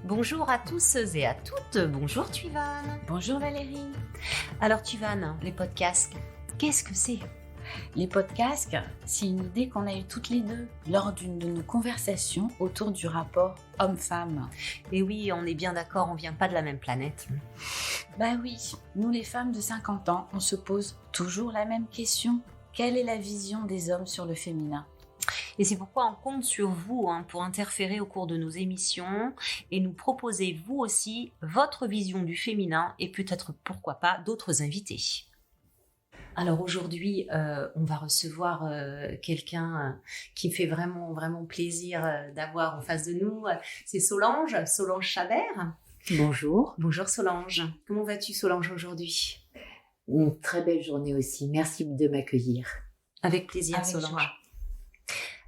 Bonjour à tous et à toutes. Bonjour Tuvan. Bonjour Valérie. Alors Tuvan, les podcasts, qu'est-ce que c'est ? Les podcasts, c'est une idée qu'on a eue toutes les deux lors d'une de nos conversations autour du rapport homme-femme. Et oui, on est bien d'accord, on vient pas de la même planète. Bah oui, nous les femmes de 50 ans, on se pose toujours la même question. Quelle est la vision des hommes sur le féminin ? Et c'est pourquoi on compte sur vous pour interférer au cours de nos émissions et nous proposer vous aussi votre vision du féminin et peut-être pourquoi pas d'autres invités. Alors aujourd'hui, on va recevoir quelqu'un qui me fait vraiment, vraiment plaisir d'avoir en face de nous. C'est Solange Chabert. Bonjour. Bonjour Solange. Comment vas-tu Solange aujourd'hui ? Une très belle journée aussi. Merci de m'accueillir. Avec plaisir Avec Solange. joie.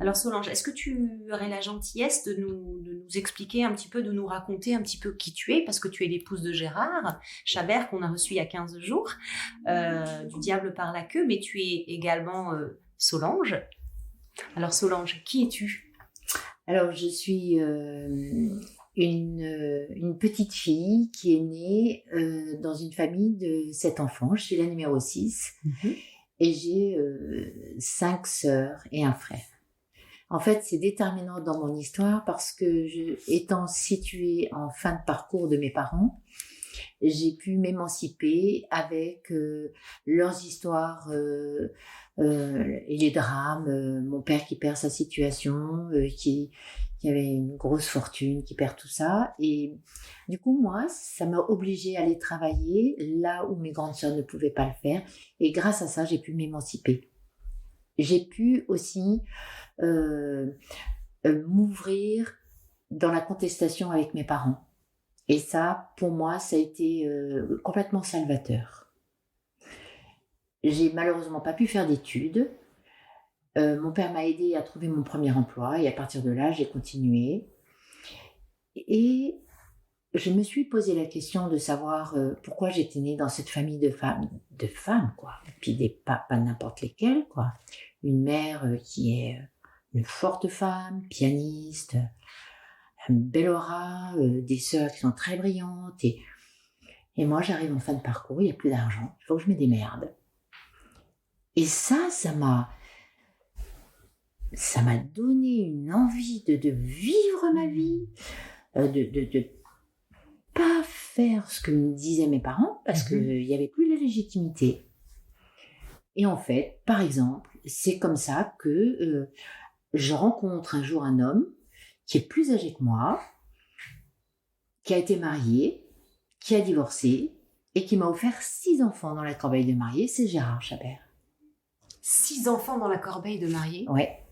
Alors Solange, est-ce que tu aurais la gentillesse de nous expliquer un petit peu, de nous raconter un petit peu qui tu es, parce que tu es l'épouse de Gérard Chabert qu'on a reçu il y a 15 jours, du diable par la queue, mais tu es également Solange. Alors Solange, qui es-tu ? Alors je suis une petite fille qui est née dans une famille de 7 enfants. Je suis la numéro 6 et j'ai 5 sœurs et un frère. En fait, c'est déterminant dans mon histoire parce que étant située en fin de parcours de mes parents, j'ai pu m'émanciper avec leurs histoires et les drames. Mon père qui perd sa situation, qui avait une grosse fortune, qui perd tout ça. Et du coup, moi, ça m'a obligée à aller travailler là où mes grandes sœurs ne pouvaient pas le faire. Et grâce à ça, j'ai pu m'émanciper. J'ai pu aussi m'ouvrir dans la contestation avec mes parents. Et ça, pour moi, ça a été complètement salvateur. J'ai malheureusement pas pu faire d'études. Mon père m'a aidé à trouver mon premier emploi et à partir de là, j'ai continué. Et je me suis posé la question de savoir pourquoi j'étais née dans cette famille de femmes, quoi. Et puis pas n'importe lesquelles, quoi. Une mère qui est une forte femme, pianiste, une belle aura, des sœurs qui sont très brillantes. Et moi, j'arrive en fin de parcours, il n'y a plus d'argent, il faut que je me démerde. Et ça m'a donné une envie de vivre ma vie, de pas faire ce que me disaient mes parents, parce qu'il n'y avait plus la légitimité. Et en fait, par exemple, c'est comme ça que je rencontre un jour un homme qui est plus âgé que moi, qui a été marié, qui a divorcé et qui m'a offert 6 enfants dans la corbeille de mariée, c'est Gérard Chabert. 6 enfants dans la corbeille de mariée ? Ouais.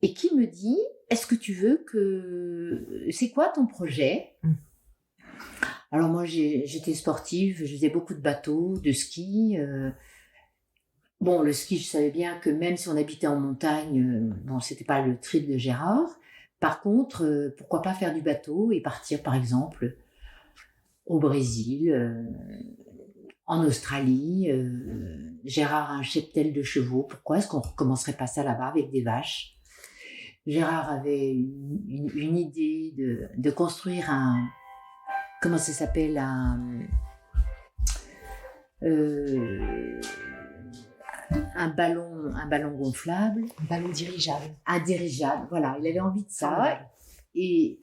Et qui me dit, est-ce que tu veux que... C'est quoi ton projet ? Alors moi, j'étais sportive, je faisais beaucoup de bateaux, de ski. Bon, le ski, je savais bien que même si on habitait en montagne, bon, c'était pas le trip de Gérard. Par contre, pourquoi pas faire du bateau et partir, par exemple, au Brésil, en Australie. Gérard a un cheptel de chevaux. Pourquoi est-ce qu'on recommencerait pas ça là-bas avec des vaches ? Gérard avait une idée de construire comment ça s'appelle, un ballon gonflable. Un ballon dirigeable. Un dirigeable, voilà. Il avait envie de ça. Et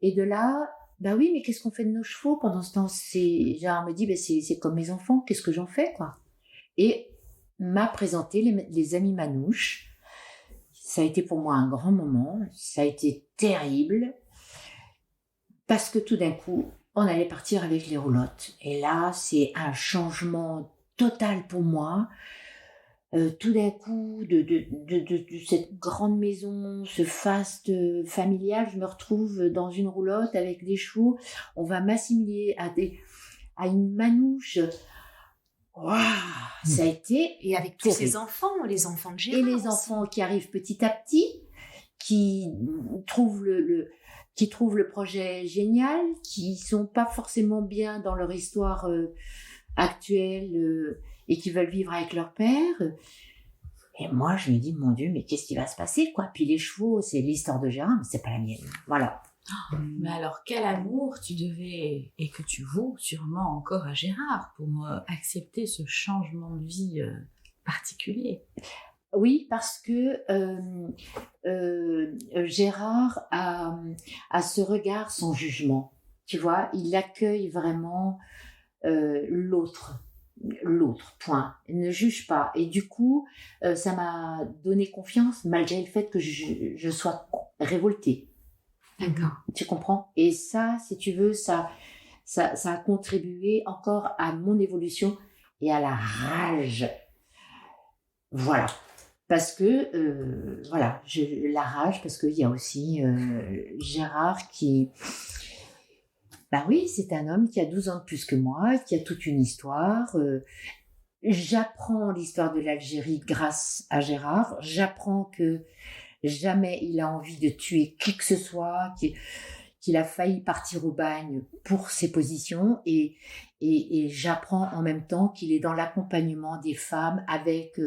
de là, bah oui, mais qu'est-ce qu'on fait de nos chevaux pendant ce temps ? Gérard me dit, c'est comme mes enfants, qu'est-ce que j'en fais, quoi ? Et m'a présenté les amis Manouche. Ça a été pour moi un grand moment. Ça a été terrible. Parce que tout d'un coup, on allait partir avec les roulottes. Et là, c'est un changement total pour moi. Tout d'un coup, de cette grande maison, ce faste familial, je me retrouve dans une roulotte avec des chevaux. On va m'assimiler à une manouche. Waouh, ça a été... Et avec tous ces enfants, les enfants de Gérard. Et les enfants qui arrivent petit à petit, qui trouvent le projet génial, qui sont pas forcément bien dans leur histoire actuelle et qui veulent vivre avec leur père. Et moi, je me dis, mon Dieu, mais qu'est-ce qui va se passer, quoi ? Puis les chevaux, c'est l'histoire de Gérard, mais c'est pas la mienne. Voilà. Mais alors, quel amour tu devais, et que tu voues sûrement encore à Gérard pour accepter ce changement de vie particulier. Oui, parce que Gérard a ce regard sans jugement. Tu vois, il accueille vraiment l'autre, point. Il ne juge pas. Et du coup, ça m'a donné confiance, malgré le fait que je sois révoltée. D'accord. Tu comprends? Et ça, si tu veux, ça a contribué encore à mon évolution et à la rage. Voilà. Parce que, la rage, parce qu'il y a aussi Gérard qui... Ben oui, c'est un homme qui a 12 ans de plus que moi, qui a toute une histoire. J'apprends l'histoire de l'Algérie grâce à Gérard. J'apprends que jamais il a envie de tuer qui que ce soit, qu'il a failli partir au bagne pour ses positions. Et j'apprends en même temps qu'il est dans l'accompagnement des femmes avec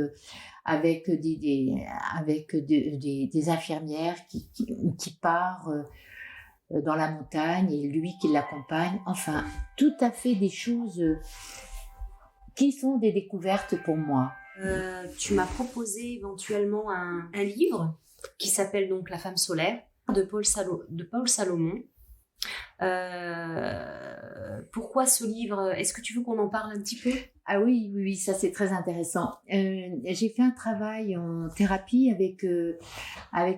des infirmières qui partent dans la montagne et lui qui l'accompagne. Enfin, tout à fait des choses qui sont des découvertes pour moi. Tu m'as proposé éventuellement un livre qui s'appelle donc La femme solaire de Paul Salomon. Pourquoi ce livre? Est-ce que tu veux qu'on en parle un petit peu? Ah oui, ça c'est très intéressant. J'ai fait un travail en thérapie avec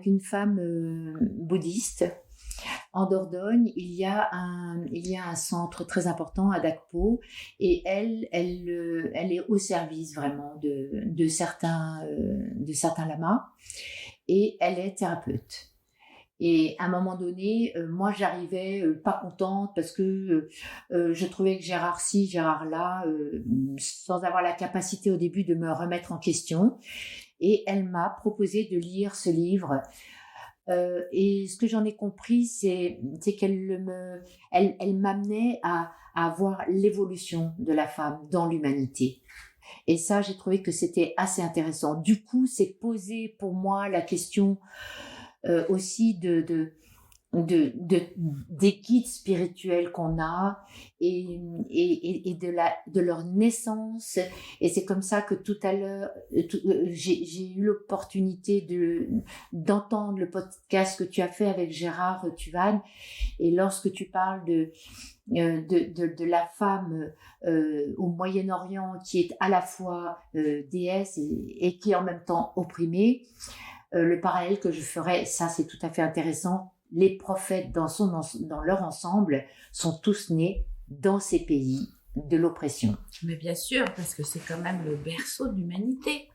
une femme bouddhiste. En Dordogne, il y a un centre très important à Dakpo et elle est au service vraiment de certains lamas et elle est thérapeute. Et à un moment donné, moi j'arrivais pas contente parce que je trouvais que Gérard ci, Gérard là, sans avoir la capacité au début de me remettre en question. Et elle m'a proposé de lire ce livre. Et ce que j'en ai compris, c'est qu'elle m'amenait à voir l'évolution de la femme dans l'humanité. Et ça, j'ai trouvé que c'était assez intéressant. Du coup, c'est posé pour moi la question aussi des guides spirituels qu'on a et de leur naissance. Et c'est comme ça que tout à l'heure, j'ai eu l'opportunité d'entendre le podcast que tu as fait avec Gérard Tuvan. Et lorsque tu parles de la femme au Moyen-Orient qui est à la fois déesse et qui est en même temps opprimée, le parallèle que je ferais, ça c'est tout à fait intéressant, les prophètes dans leur ensemble sont tous nés dans ces pays de l'oppression. Mais bien sûr, parce que c'est quand même le berceau de l'humanité.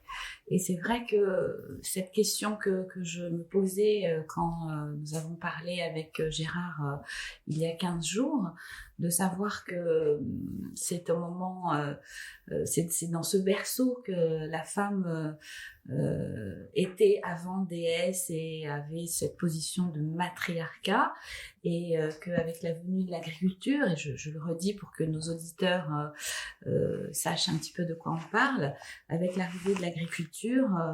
Et c'est vrai que cette question que je me posais quand nous avons parlé avec Gérard il y a 15 jours, de savoir que c'est au moment, c'est dans ce berceau que la femme était avant déesse et avait cette position de matriarcat, et qu'avec la venue de l'agriculture, et je le redis pour que nos auditeurs sachent un petit peu de quoi on parle, avec l'arrivée de l'agriculture,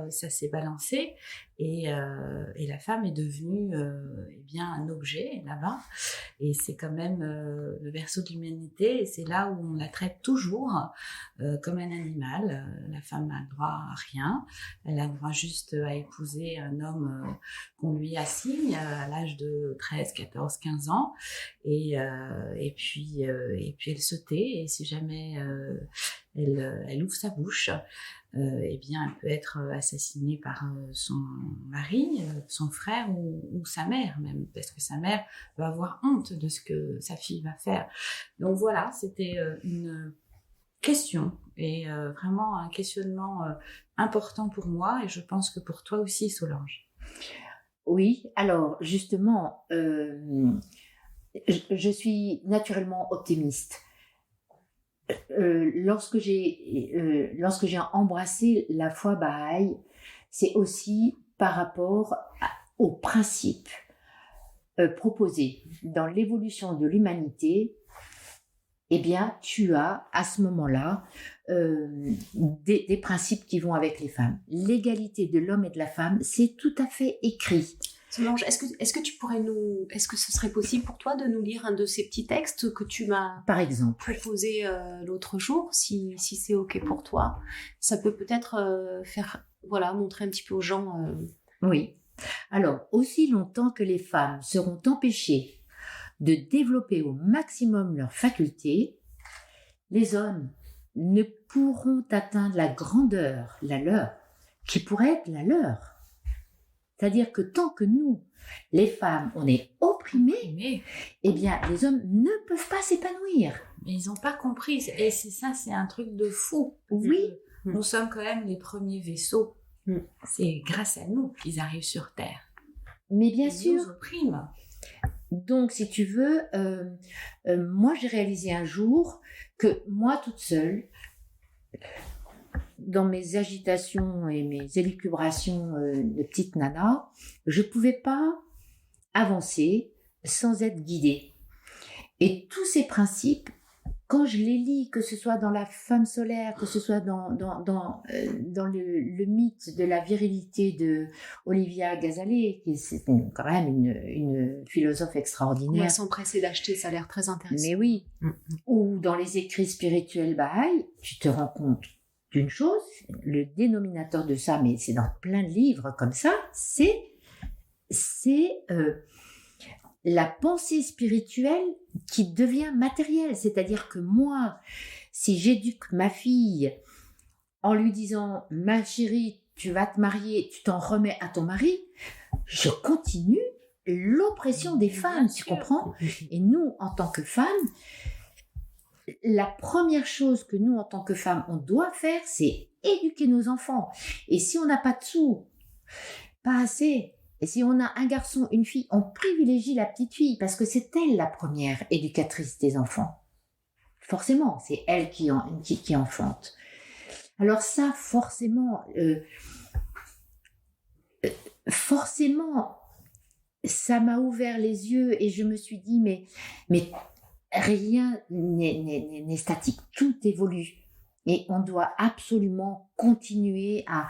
ça s'est balancé et la femme est devenue un objet là-bas, et c'est quand même le berceau de l'humanité, et c'est là où on la traite toujours comme un animal. La femme n'a le droit à rien, elle a le droit juste à épouser un homme qu'on lui assigne à l'âge de 13, 14, 15 ans, et puis elle se tait, et si jamais elle ouvre sa bouche, elle peut être assassinée par son mari, son frère ou sa mère même, parce que sa mère va avoir honte de ce que sa fille va faire. Donc voilà, c'était une question et vraiment un questionnement important pour moi, et je pense que pour toi aussi, Solange. Oui, alors justement, je suis naturellement optimiste. Lorsque j'ai embrassé la foi Bahaï, c'est aussi par rapport aux principes proposés dans l'évolution de l'humanité. Eh bien, tu as à ce moment-là des principes qui vont avec les femmes. L'égalité de l'homme et de la femme, c'est tout à fait écrit. Solange, est-ce que tu pourrais est-ce que ce serait possible pour toi de nous lire un de ces petits textes que tu m'as Par exemple. proposé l'autre jour, si c'est ok pour toi? Ça peut peut-être montrer un petit peu aux gens. Oui. Alors, aussi longtemps que les femmes seront empêchées de développer au maximum leurs facultés, les hommes ne pourront atteindre la grandeur, la leur, qui pourrait être la leur. C'est-à-dire que tant que nous, les femmes, on est opprimés, eh bien, les hommes ne peuvent pas s'épanouir. Mais ils n'ont pas compris. Et c'est un truc de fou. Oui. Nous sommes quand même les premiers vaisseaux. C'est grâce à nous qu'ils arrivent sur Terre. Mais bien ils sûr. nous oppriment. Donc, si tu veux, moi, j'ai réalisé un jour que moi, toute seule, dans mes agitations et mes élucubrations de petite nana, je pouvais pas avancer sans être guidée. Et tous ces principes, quand je les lis, que ce soit dans La Femme solaire, que ce soit dans le mythe de la virilité de Olivia Gazalé, qui est quand même une philosophe extraordinaire. On va s'empresser d'acheter, ça a l'air très intéressant. Mais oui. Ou dans les écrits spirituels Baha'i, tu te rends compte d'une chose, le dénominateur de ça, mais c'est dans plein de livres comme ça, c'est la pensée spirituelle qui devient matérielle. C'est-à-dire que moi, si j'éduque ma fille en lui disant « Ma chérie, tu vas te marier, tu t'en remets à ton mari », je continue l'oppression des femmes, tu comprends ? Et nous, en tant que femmes, la première chose que nous, en tant que femmes, on doit faire, c'est éduquer nos enfants. Et si on n'a pas de sous, pas assez, et si on a un garçon, une fille, on privilégie la petite fille parce que c'est elle la première éducatrice des enfants. Forcément, c'est elle qui enfante. Alors ça, forcément, ça m'a ouvert les yeux et je me suis dit, mais rien n'est statique, tout évolue. Et on doit absolument continuer à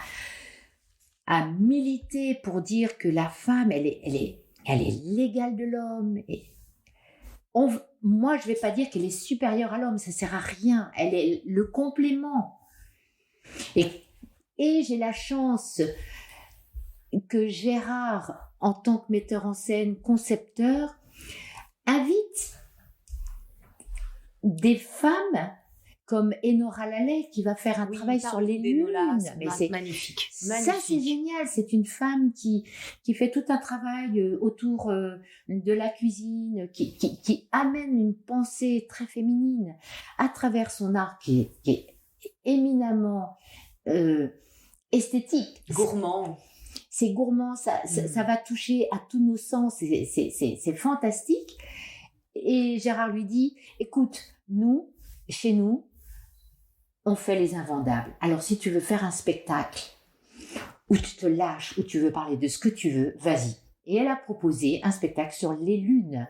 militer pour dire que la femme, elle est l'égale de l'homme. Et moi, je ne vais pas dire qu'elle est supérieure à l'homme, ça ne sert à rien. Elle est le complément. Et j'ai la chance que Gérard, en tant que metteur en scène, concepteur, invite des femmes comme Enora Lallet qui va faire un travail sur les lunes. Mais c'est magnifique. Ça, c'est génial. C'est une femme qui fait tout un travail autour de la cuisine, qui amène une pensée très féminine à travers son art qui est éminemment esthétique. Gourmand. C'est gourmand, ça va toucher à tous nos sens, c'est fantastique. Et Gérard lui dit, écoute, nous, chez nous, on fait les invendables. Alors si tu veux faire un spectacle où tu te lâches, où tu veux parler de ce que tu veux, vas-y. Et elle a proposé un spectacle sur les lunes,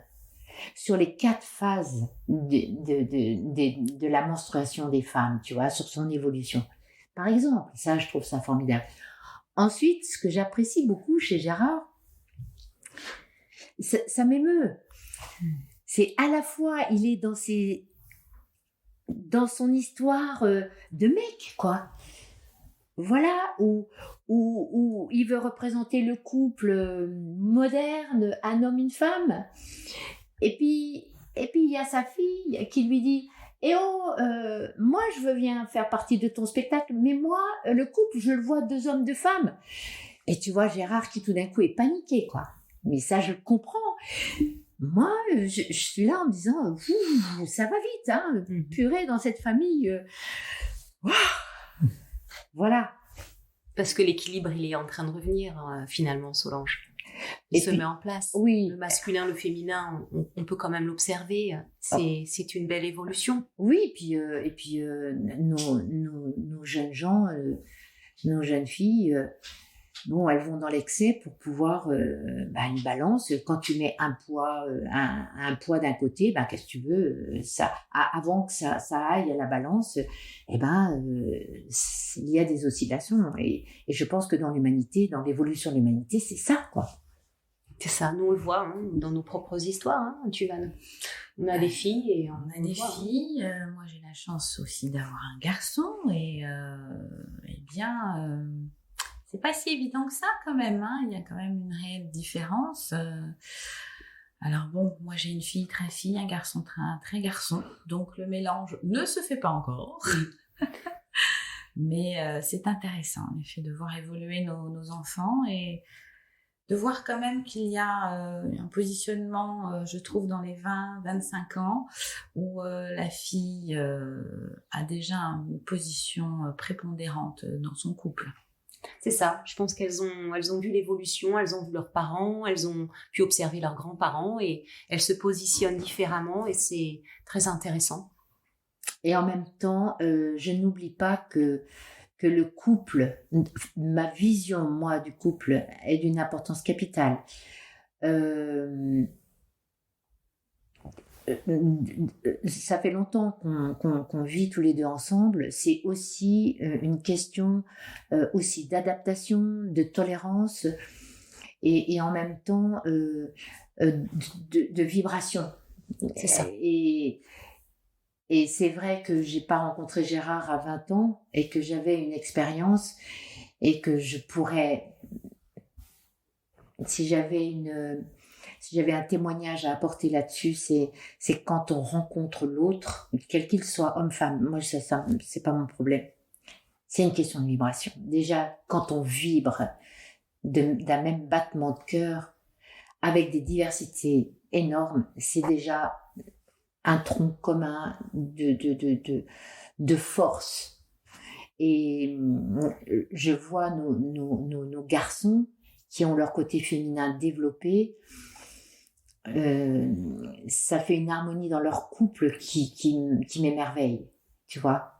sur les 4 phases de la menstruation des femmes, tu vois, sur son évolution. Par exemple, ça, je trouve ça formidable. Ensuite, ce que j'apprécie beaucoup chez Gérard, ça m'émeut. C'est à la fois, il est dans son histoire de mec, quoi. Voilà, où il veut représenter le couple moderne, un homme, une femme. Et puis il y a sa fille qui lui dit « Eh oh, moi je veux bien faire partie de ton spectacle, mais moi, le couple, je le vois 2 hommes, 2 femmes. » Et tu vois Gérard qui tout d'un coup est paniqué, quoi. Mais ça, je le comprends. Moi, je suis là en me disant « Ça va vite, hein, purée dans cette famille. Voilà. » Parce que l'équilibre, il est en train de revenir, finalement, Solange. Il se met en place. Oui. Le masculin, le féminin, on peut quand même l'observer. C'est une belle évolution. Oui, et puis nos jeunes gens, nos jeunes filles, bon, elles vont dans l'excès pour pouvoir une balance. Quand tu mets un poids d'un côté, qu'est-ce que tu veux, ça, avant que ça aille à la balance, il y a des oscillations. Et je pense que dans l'humanité, dans l'évolution de l'humanité, c'est ça, quoi. C'est ça, nous on le voit dans nos propres histoires, Tuvane. On a des filles et on a des filles. Moi j'ai la chance aussi d'avoir un garçon et bien c'est pas si évident que ça quand même. Il y a quand même une réelle différence. Alors bon, moi j'ai une fille très fille, un garçon très garçon, donc le mélange ne se fait pas encore. Mais c'est intéressant en effet de voir évoluer nos enfants et de voir quand même qu'il y a un positionnement, je trouve, dans les 20-25 ans, où la fille a déjà une position prépondérante dans son couple. C'est ça, je pense qu'elles ont vu l'évolution, elles ont vu leurs parents, elles ont pu observer leurs grands-parents et elles se positionnent différemment et c'est très intéressant. Et en même temps, je n'oublie pas que le couple, ma vision, moi, du couple est d'une importance capitale. Ça fait longtemps qu'on vit tous les deux ensemble. C'est aussi une question aussi d'adaptation, de tolérance et en même temps de vibration. C'est ça. Et c'est vrai que j'ai pas rencontré Gérard à 20 ans et que j'avais une expérience et que je pourrais, si j'avais un témoignage à apporter là-dessus, c'est quand on rencontre l'autre, quel qu'il soit homme-femme. Moi, ça, c'est pas mon problème. C'est une question de vibration. Déjà, quand on vibre d'un même battement de cœur, avec des diversités énormes, c'est déjà un tronc commun de force. Et je vois nos garçons qui ont leur côté féminin développé, ça fait une harmonie dans leur couple qui m'émerveille, tu vois.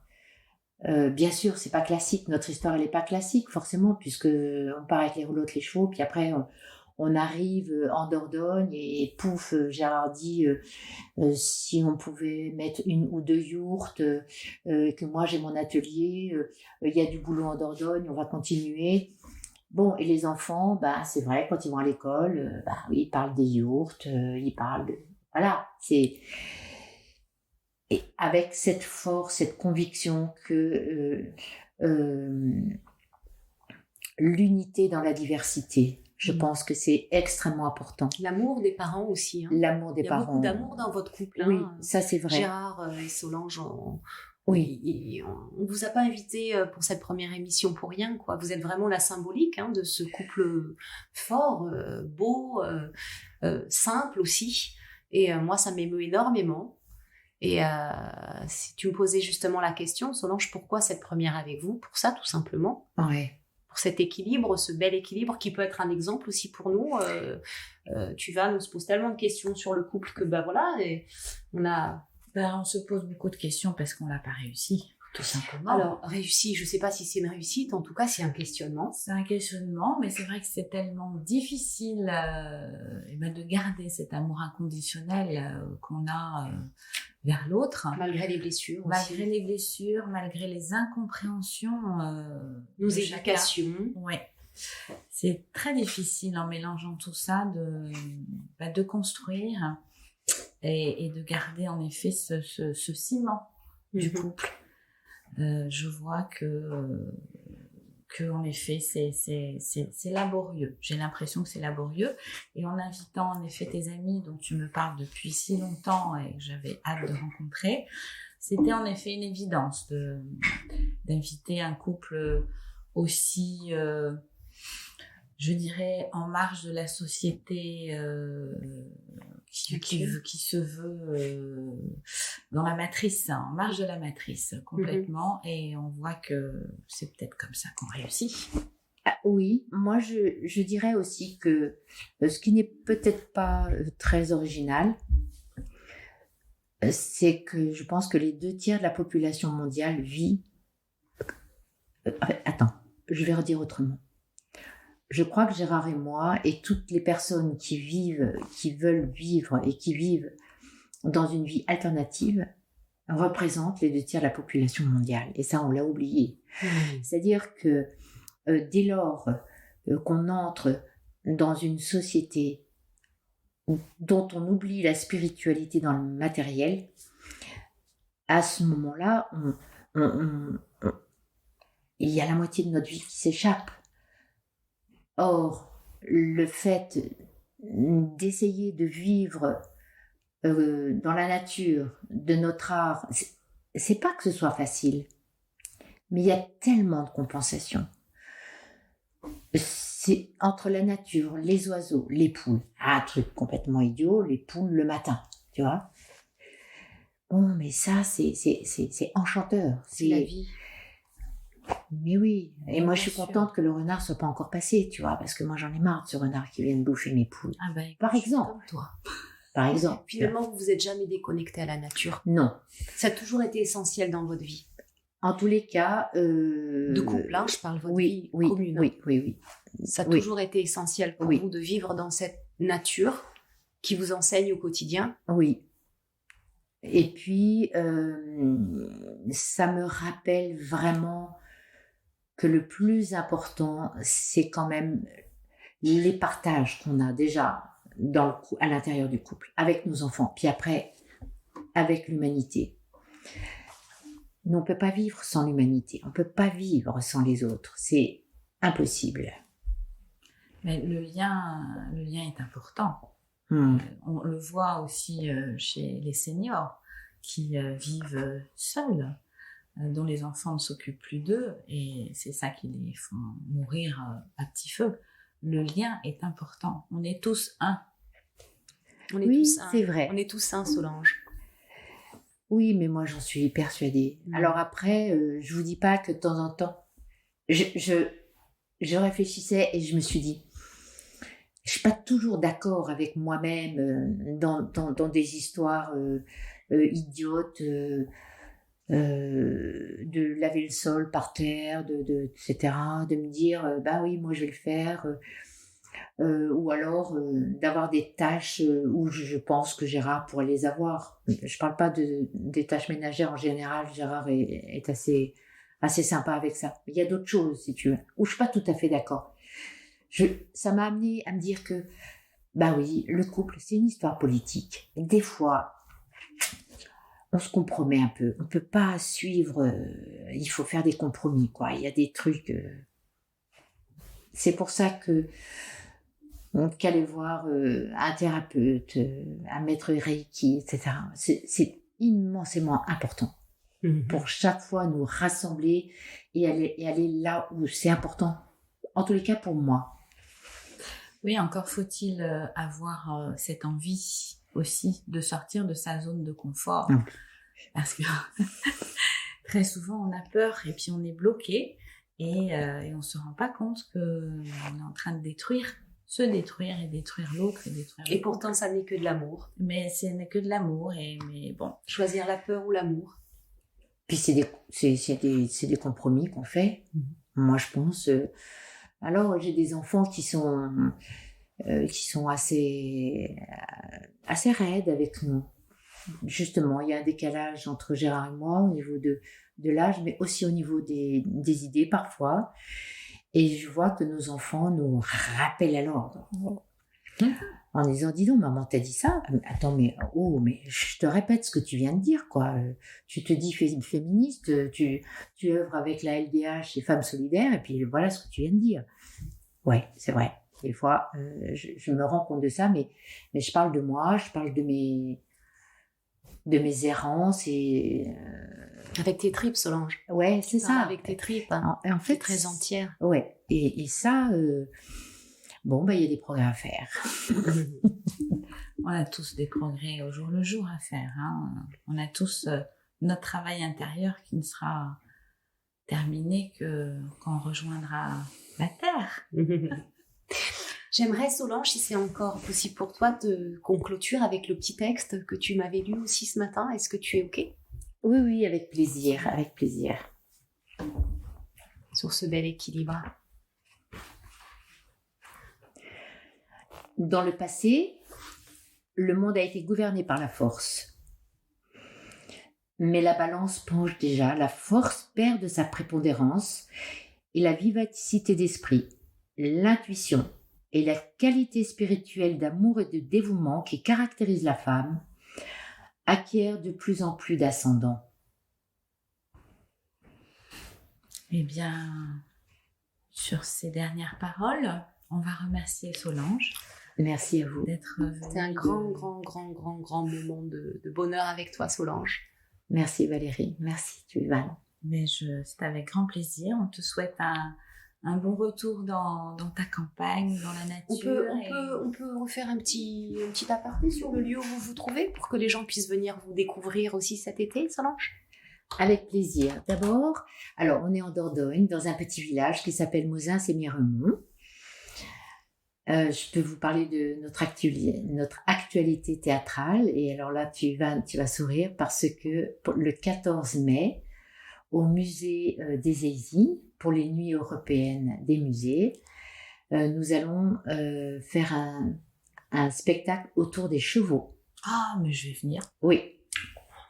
Bien sûr, c'est pas classique, notre histoire elle est pas classique forcément, puisque on part avec les roulottes, les chevaux, puis après on arrive en Dordogne et pouf, Gérard dit si on pouvait mettre 1 ou 2 yourtes, que moi j'ai mon atelier, il y a du boulot en Dordogne, on va continuer. Bon, et les enfants, c'est vrai, quand ils vont à l'école, oui, ils parlent des yourtes, ils parlent de... Voilà, c'est... Et avec cette force, cette conviction que l'unité dans la diversité, je pense que c'est extrêmement important. L'amour des parents aussi. L'amour des parents. Il y a beaucoup d'amour dans votre couple. Oui, ça c'est vrai. Gérard et Solange, oui. On vous a pas invité pour cette première émission pour rien, quoi. Vous êtes vraiment la symbolique de ce couple fort, beau, simple aussi. Et moi, ça m'émeut énormément. Et si tu me posais justement la question, Solange, pourquoi cette première avec vous? Pour ça, tout simplement. Ouais. Pour cet équilibre, ce bel équilibre qui peut être un exemple aussi pour nous. On se pose tellement de questions sur le couple que voilà, et on se pose beaucoup de questions parce qu'on l'a pas réussi, tout simplement. Alors, réussi, je sais pas si c'est une réussite, en tout cas, c'est un questionnement. C'est un questionnement, mais c'est vrai que c'est tellement difficile de garder cet amour inconditionnel qu'on a vers l'autre. Malgré les blessures Malgré les blessures, malgré les incompréhensions. Nos éducations. Oui. C'est très difficile en mélangeant tout ça de construire et de garder en effet ce ciment du couple. Je vois que en effet c'est laborieux. J'ai l'impression que c'est laborieux et en invitant en effet tes amis dont tu me parles depuis si longtemps et que j'avais hâte de rencontrer, c'était en effet une évidence d'inviter un couple aussi je dirais en marge de la société qui se veut dans la matrice, en marge de la matrice complètement, et on voit que c'est peut-être comme ça qu'on réussit. Ah, oui, moi je dirais aussi que ce qui n'est peut-être pas très original, c'est que je pense que les 2/3 de la population mondiale vit... Attends, je vais redire autrement. Je crois que Gérard et moi, et toutes les personnes qui veulent vivre et qui vivent dans une vie alternative, représentent les 2/3 de la population mondiale. Et ça, on l'a oublié. C'est-à-dire que dès lors qu'on entre dans une société dont on oublie la spiritualité dans le matériel, à ce moment-là, il y a la moitié de notre vie qui s'échappe. Or, le fait d'essayer de vivre dans la nature, de notre art, c'est pas que ce soit facile, mais il y a tellement de compensations. C'est entre la nature, les oiseaux, les poules, un truc complètement idiot, les poules le matin, tu vois. Bon, mais ça, c'est enchanteur. C'est la vie. Mais oui, et moi je suis sûr. contente que le renard soit pas encore passé, tu vois, parce que moi j'en ai marre de ce renard qui vient bouffer mes poules. Ah ben, Par je suis exemple. comme toi. Par exemple. Finalement, vous vous êtes jamais déconnecté à la nature. Non. Ça a toujours été essentiel dans votre vie. En tous les cas... De couple, hein, je parle de votre vie commune. Oui. Ça a Oui. toujours été essentiel pour Oui. vous de vivre dans cette nature qui vous enseigne au quotidien. Oui. Et puis, ça me rappelle vraiment que le plus important, c'est quand même les partages qu'on a déjà à l'intérieur du couple, avec nos enfants, puis après, avec l'humanité. Nous, on ne peut pas vivre sans l'humanité, on ne peut pas vivre sans les autres, c'est impossible. Mais le lien est important. On le voit aussi chez les seniors qui vivent seuls, dont les enfants ne s'occupent plus d'eux, et c'est ça qui les font mourir à petit feu. Le lien est important. On est tous un. On est Oui, tous un. c'est vrai. On est tous un, Solange. Oui, mais moi, j'en suis persuadée. Alors après, je vous dis pas que de temps en temps, je réfléchissais et je me suis dit, je suis pas toujours d'accord avec moi-même dans des histoires idiotes, de laver le sol par terre, etc., de me dire, bah oui, moi je vais le faire, ou alors d'avoir des tâches où je pense que Gérard pourrait les avoir. Je parle pas des tâches ménagères en général, Gérard est assez sympa avec ça. Il y a d'autres choses, si tu veux, où je suis pas tout à fait d'accord. Ça m'a amené à me dire que, bah oui, le couple, c'est une histoire politique. Des fois, on se compromet un peu. On peut pas suivre, il faut faire des compromis, quoi. Il y a des trucs... C'est pour ça que qu'aller voir un thérapeute, un maître Reiki, etc. C'est immensément important pour chaque fois nous rassembler et aller là où c'est important. En tous les cas, pour moi. Oui, encore faut-il avoir cette envie aussi de sortir de sa zone de confort. Parce que très souvent, on a peur et puis on est bloqué et on ne se rend pas compte qu'on est en train de se détruire et détruire l'autre. Et pourtant, ça n'est que de l'amour. Mais ce n'est que de l'amour. Mais bon. Choisir la peur ou l'amour. Puis c'est des compromis qu'on fait. Moi, je pense... alors, j'ai des enfants qui sont assez raides avec nous. Justement, il y a un décalage entre Gérard et moi au niveau de l'âge, mais aussi au niveau des idées parfois. Et je vois que nos enfants nous rappellent à l'ordre. En disant, dis donc, maman, t'as dit ça? Attends, mais je te répète ce que tu viens de dire, quoi. Tu te dis féministe, tu œuvres avec la LDH et Femmes Solidaires, et puis voilà ce que tu viens de dire. Ouais, c'est vrai. Des fois, je me rends compte de ça, mais je parle de moi, je parle de mes errances et... Avec tes tripes, Solange. Ouais, c'est ça. Avec tes tripes. Hein. En fait, très entière. Ouais, et ça... bon, il y a des progrès à faire. On a tous des progrès au jour le jour à faire. Hein. On a tous notre travail intérieur qui ne sera terminé quand on rejoindra la Terre. J'aimerais, Solange, si c'est encore possible pour toi, qu'on clôture avec le petit texte que tu m'avais lu aussi ce matin. Est-ce que tu es OK? Oui, avec plaisir, avec plaisir. Sur ce bel équilibre. Dans le passé, le monde a été gouverné par la force. Mais la balance penche déjà, la force perd de sa prépondérance et la vivacité d'esprit, l'intuition et la qualité spirituelle d'amour et de dévouement qui caractérise la femme acquiert de plus en plus d'ascendant. Eh bien, sur ces dernières paroles, on va remercier Solange. Merci à vous. D'être venue. C'était un grand moment de bonheur avec toi, Solange. Merci Valérie, merci Tuvan. Mais c'est avec grand plaisir. On te souhaite un bon retour dans ta campagne, dans la nature. On peut refaire un petit aparté sur le lieu où vous vous trouvez pour que les gens puissent venir vous découvrir aussi cet été, Solange? Avec plaisir. D'abord, alors on est en Dordogne, dans un petit village qui s'appelle Mauzins-et-Miremont. Je peux vous parler de notre actualité théâtrale. Et alors là, tu vas sourire parce que le 14 mai, au musée des Aisies, pour les nuits européennes des musées, nous allons faire un spectacle autour des chevaux. Ah, mais je vais venir. Oui.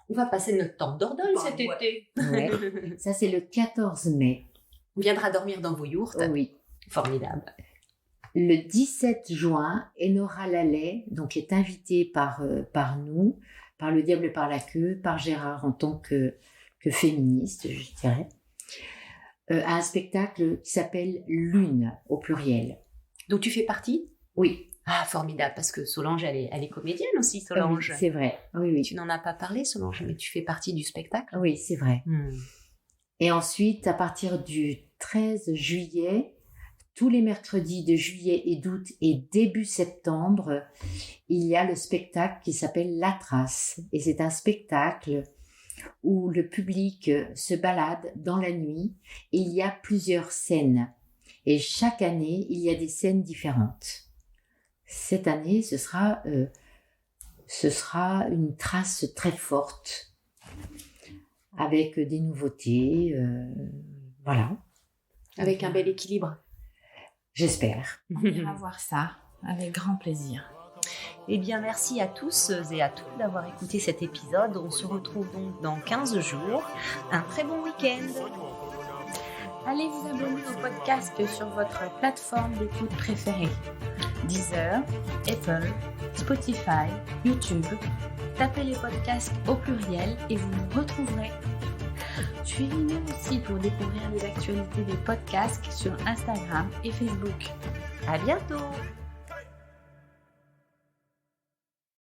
On va passer notre temps en Dordogne cet été. Ouais. Ça, c'est le 14 mai. On viendra dormir dans vos yourtes. Oh, oui. Formidable. Le 17 juin, Enora Lallet, donc est invitée par nous, par Le Diable par la queue, par Gérard en tant que féministe, je dirais, à un spectacle qui s'appelle Lune, au pluriel. Donc tu fais partie? Oui. Ah, formidable, parce que Solange, elle est comédienne aussi, Solange. Oui, c'est vrai. Oui. Tu n'en as pas parlé, Solange, mais tu fais partie du spectacle. Oui, c'est vrai. Et ensuite, à partir du 13 juillet, tous les mercredis de juillet et d'août et début septembre, il y a le spectacle qui s'appelle La Trace. Et c'est un spectacle où le public se balade dans la nuit et il y a plusieurs scènes. Et chaque année, il y a des scènes différentes. Cette année, ce sera une trace très forte avec des nouveautés, voilà. Avec un bel équilibre. J'espère. On ira voir ça avec grand plaisir. Eh bien, merci à tous et à toutes d'avoir écouté cet épisode. On se retrouve donc dans 15 jours. Un très bon week-end. Allez vous abonner au podcast sur votre plateforme d'écoute préférée. Deezer, Apple, Spotify, YouTube. Tapez les podcasts au pluriel et vous nous retrouverez. Suivez-nous aussi pour découvrir les actualités des podcasts sur Instagram et Facebook. À bientôt!